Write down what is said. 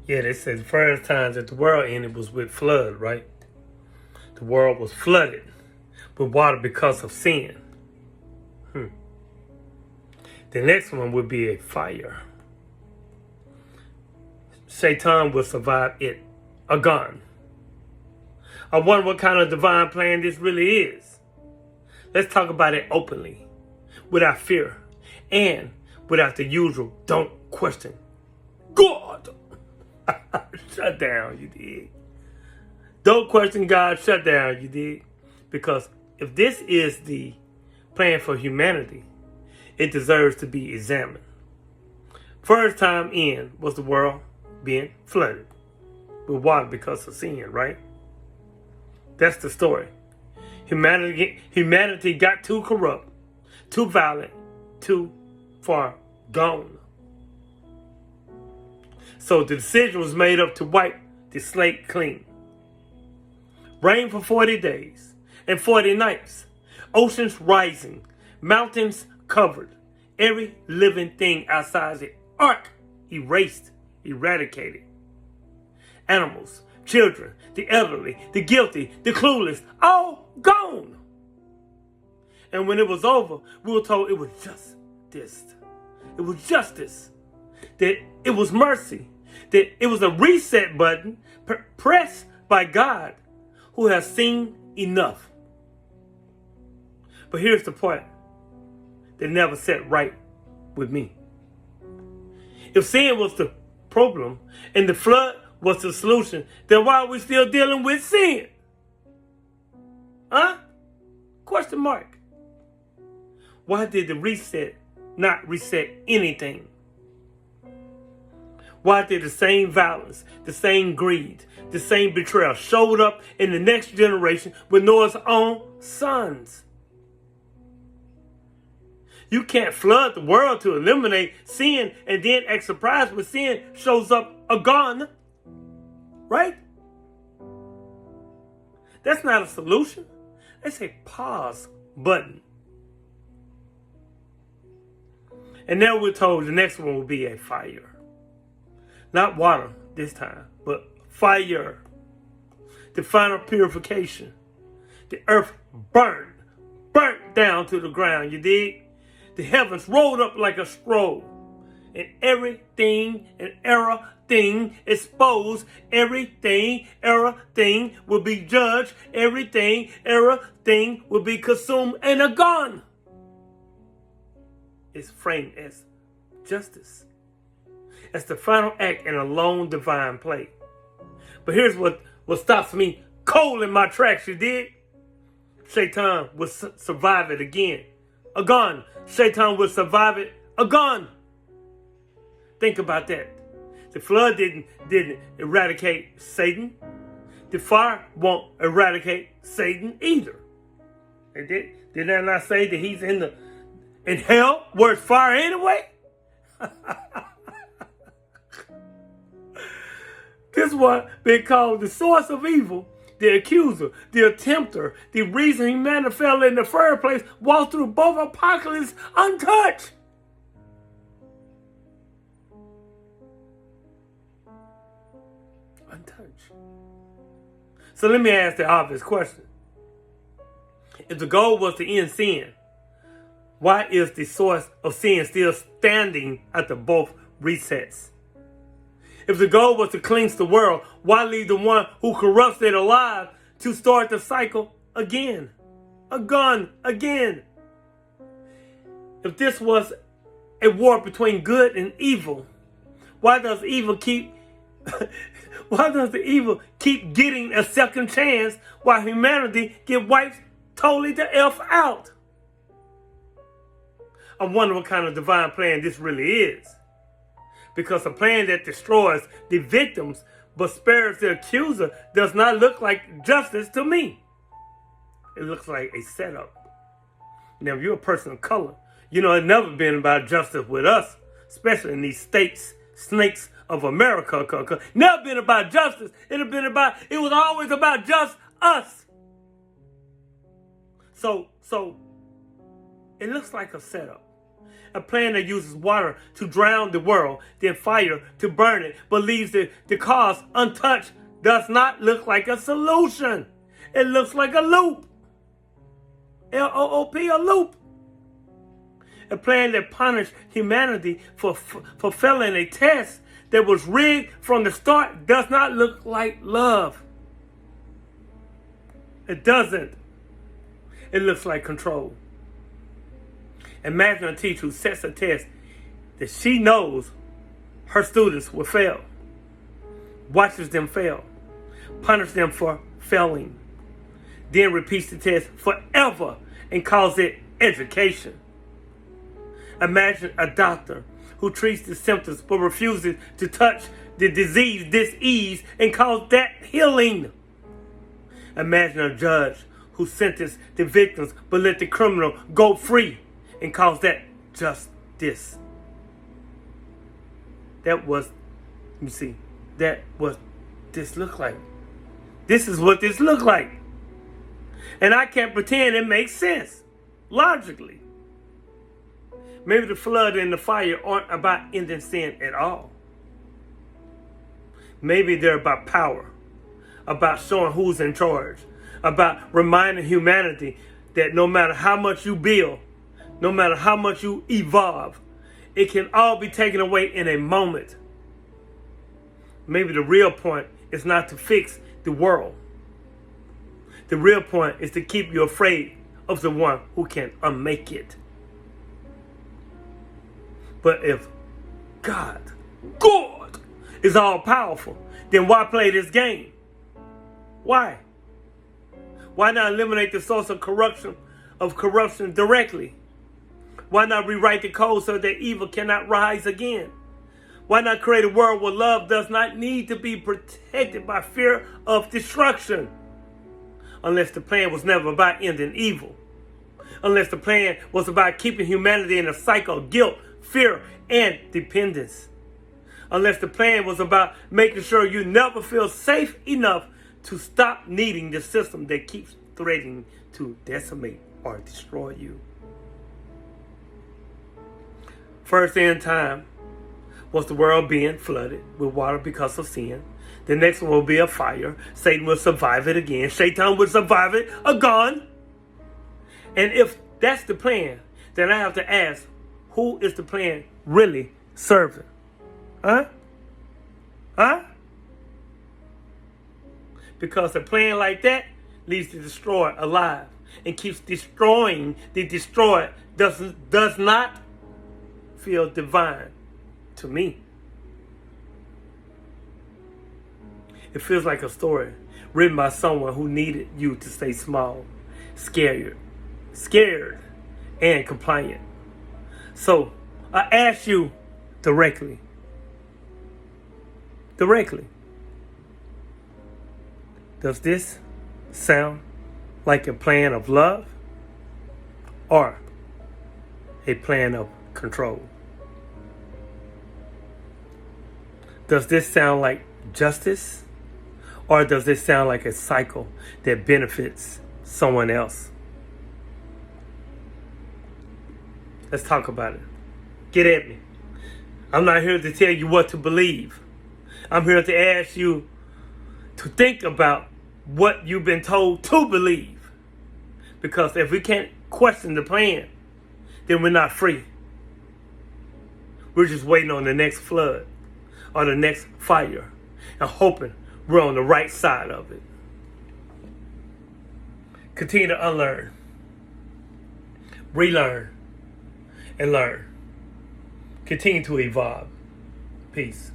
Yeah, they said the first time that the world ended was with flood, right? The world was flooded with water because of sin. The next one would be a fire. Satan will survive it. A gun. I wonder what kind of divine plan this really is. Let's talk about it openly, without fear, and without the usual don't question God. Shut down, you dig? Don't question God, shut down, you dig? Because if this is the plan for humanity, it deserves to be examined. First time in was the world being flooded with water because of sin, right? That's the story. Humanity got too corrupt, too violent, too far gone. So the decision was made up to wipe the slate clean. Rain for 40 days and 40 nights. Oceans rising, mountains covered. Every living thing outside the ark erased, eradicated. Animals, children, the elderly, the guilty, the clueless, all gone. And when it was over, we were told it was just this. It was justice. That it was mercy. That it was a reset button pressed by God who has seen enough. But here's the part that never set right with me. If sin was the problem and the flood was the solution, then why are we still dealing with sin? Huh? Question mark. Why did the reset not reset anything? Why did the same violence, the same greed, the same betrayal showed up in the next generation with Noah's own sons? You can't flood the world to eliminate sin and then act surprised when sin shows up again. Right? That's not a solution. That's a pause button. And now we're told the next one will be a fire. Not water this time, but fire. The final purification. The earth burnt down to the ground, you dig? The heavens rolled up like a scroll. And everything and everything exposed. Everything will be judged. Everything will be consumed and gone. It's framed as justice. As the final act in a long divine play. But here's what stops me cold in my tracks, you dig? Satan will survive it again. Again. Satan will survive it again. Think about that. The flood didn't eradicate Satan. The fire won't eradicate Satan either. Did I not say that he's in hell where it's fire anyway? This one been called the source of evil, the accuser, the attempter, the reason humanity fell in the first place, walked through both apocalypses untouched. Untouched. So let me ask the obvious question. If the goal was to end sin, why is the source of sin still standing after both resets? If the goal was to cleanse the world, why leave the one who corrupts it alive to start the cycle again? Again. If this was a war between good and evil, why does the evil keep getting a second chance while humanity get wiped totally the F out? I wonder what kind of divine plan this really is. Because a plan that destroys the victims but spares the accuser does not look like justice to me. It looks like a setup. Now, if you're a person of color, you know it's never been about justice with us, especially in these states, snakes of America. Never been about justice. It was always about just us. So it looks like a setup. A plan that uses water to drown the world, then fire to burn it, but leaves the cause untouched does not look like a solution. It looks like a loop. L-O-O-P, a loop. A plan that punished humanity for failing a test that was rigged from the start does not look like love. It doesn't. It looks like control. Imagine a teacher who sets a test that she knows her students will fail, watches them fail, punishes them for failing, then repeats the test forever and calls it education. Imagine a doctor who treats the symptoms but refuses to touch the disease and calls that healing. Imagine a judge who sentenced the victims but let the criminal go free and calls that justice. That was this looked like. This is what this looked like. And I can't pretend it makes sense logically. Maybe the flood and the fire aren't about ending sin at all. Maybe they're about power, about showing who's in charge, about reminding humanity that no matter how much you build, no matter how much you evolve, it can all be taken away in a moment. Maybe the real point is not to fix the world. The real point is to keep you afraid of the one who can unmake it. But if God is all powerful, then why play this game? Why? Why not eliminate the source of corruption directly? Why not rewrite the code so that evil cannot rise again? Why not create a world where love does not need to be protected by fear of destruction? Unless the plan was never about ending evil. Unless the plan was about keeping humanity in a cycle of guilt, fear, and dependence. Unless the plan was about making sure you never feel safe enough to stop needing the system that keeps threatening to decimate or destroy you. First in time was the world being flooded with water because of sin. The next one will be a fire. Satan will survive it again. Shaitan will survive it again. And if that's the plan, then I have to ask, who is the plan really serving? Huh? Because a plan like that leaves the destroyer alive and keeps destroying the destroyed does not feel divine to me. It feels like a story written by someone who needed you to stay small, scared, and compliant. So I ask you directly. Does this sound like a plan of love or a plan of control? Does this sound like justice or does this sound like a cycle that benefits someone else? Let's talk about it. Get at me. I'm not here to tell you what to believe. I'm here to ask you to think about what you've been told to believe. Because if we can't question the plan, then we're not free. We're just waiting on the next flood or the next fire and hoping we're on the right side of it. Continue to unlearn, relearn, and learn. Continue to evolve. Peace.